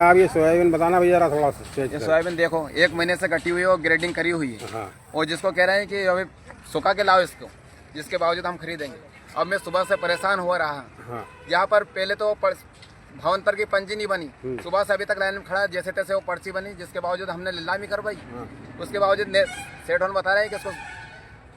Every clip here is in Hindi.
आप ये सोयाबीन बताना भैया जरा थोड़ा सा। ये सोयाबीन देखो 1 महीने से कटी हुई है और ग्रेडिंग करी हुई है। हाँ। और जिसको कह रहे हैं कि अभी सुखा के लाओ इसको, जिसके बावजूद हम खरीदेंगे। अब मैं सुबह से परेशान हो रहा हूँ। हाँ। यहाँ पर पहले तो भावंतर की पंजी नहीं बनी, सुबह से अभी तक लाइन में खड़ा है, जैसे तैसे वो पर्ची बनी, जिसके बावजूद हमने नीलामी करवाई। उसके बावजूद सेठ होने बता रहे हैं कि इसको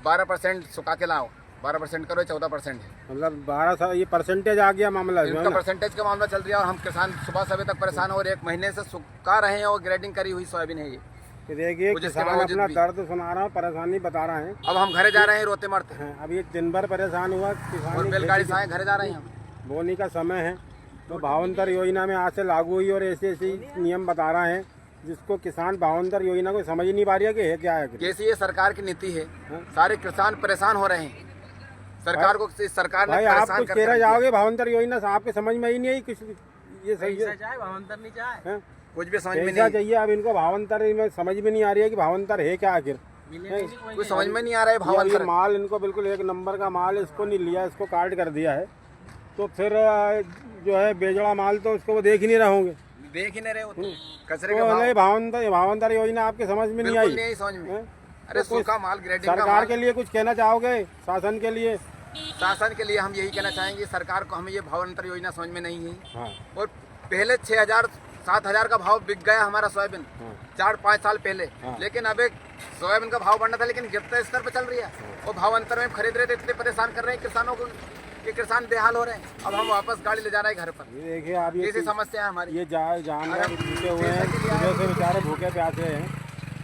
12% सुखा के लाओ, 12% करो, 14% है। मतलब 12 ये परसेंटेज आ गया मामला, इनका परसेंटेज का मामला चल रहा है और हम किसान सुबह से अभी तक परेशान हो और 1 महीने से सुखा रहे हैं और ग्रेडिंग करी हुई सोयाबीन है ये। देखिए किसान अपना दर्द सुना रहा है, परेशानी बता रहे हैं। अब हम घरे जा रहे हैं रोते मरते हैं। अब ये दिन भर परेशान हुआ किसान और बैलगाड़ी से आए घरे जा रहे हैं हम। बोनी का समय है तो भावंतर योजना में आज से लागू हुई और ऐसे ऐसे नियम बता रहे हैं जिसको किसान भावंतर योजना को समझ ही नहीं पा रही है कि है क्या है। कैसी ये सरकार की नीति है, सारे किसान परेशान हो रहे हैं। सरकार को सरकार ने भाई आप कुछ कह रहे जाओगे भावंतर योजना से, आपके समझ में ही नहीं आई कुछ। ये सही है, भावंतर नहीं चाहे, कुछ भी समझ में नहीं चाहिए। अब इनको भावंतर में समझ में नहीं आ रही है कि भावंतर है क्या आखिर, कुछ समझ में नहीं आ रहा है भावंतर। माल इनको बिल्कुल 1 नंबर का माल, इसको नहीं लिया, इसको काट कर दिया है। तो फिर जो है बेजड़ा माल तो उसको वो देख ही नहीं रहे होंगे, देख ही नहीं रहे होते कचरे के भावंतर योजना आपके समझ में नहीं आई। नहीं समझ में। अरे सूखा माल ग्रेडिंग सरकार के लिए कुछ कहना चाहोगे, शासन के लिए? शासन के लिए हम यही कहना चाहेंगे, सरकार को हमें ये भावांतर योजना समझ में नहीं है। हाँ। और पहले 6,000-7,000 का भाव बिक गया हमारा सोयाबीन 4-5 साल पहले। लेकिन अब एक सोयाबीन का भाव बढ़ना था, लेकिन गिरते स्तर पे चल रही है। और भावांतर में खरीद रहे थे, इतने परेशान कर रहे हैं किसानों को कि किसान बेहाल हो रहे हैं। अब हम वापस गाड़ी ले जा रहे हैं घर पर। ये देखिए आप ये समस्या है हमारी। ये जानवर भूखे हुए हैं, सुबह से बेचारे भूखे प्यासे हैं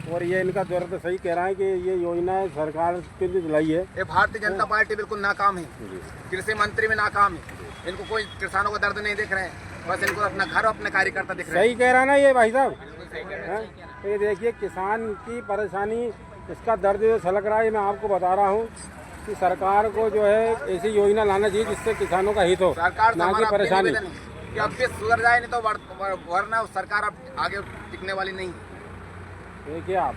और ये इनका दर्द सही कह रहा है कि ये योजना सरकार के लिए चलाई है। ये भारतीय जनता पार्टी बिल्कुल नाकाम है, कृषि मंत्री में नाकाम है। इनको कोई किसानों का दर्द नहीं दिख रहा है, बस इनको अपना घर और अपने कार्यकर्ता दिख रहे हैं। सही कह रहा है ना ये भाई साहब। ये देखिए किसान की परेशानी, इसका दर्द जो छलक रहा है, मैं आपको बता रहा हूँ कि सरकार को जो है ऐसी योजना लाना चाहिए जिससे किसानों का हित हो, ना कि परेशानी। कि अब भी सुधर जाए, नहीं तो वरना सरकार अब आगे टिकने वाली नहीं है। देखिए आप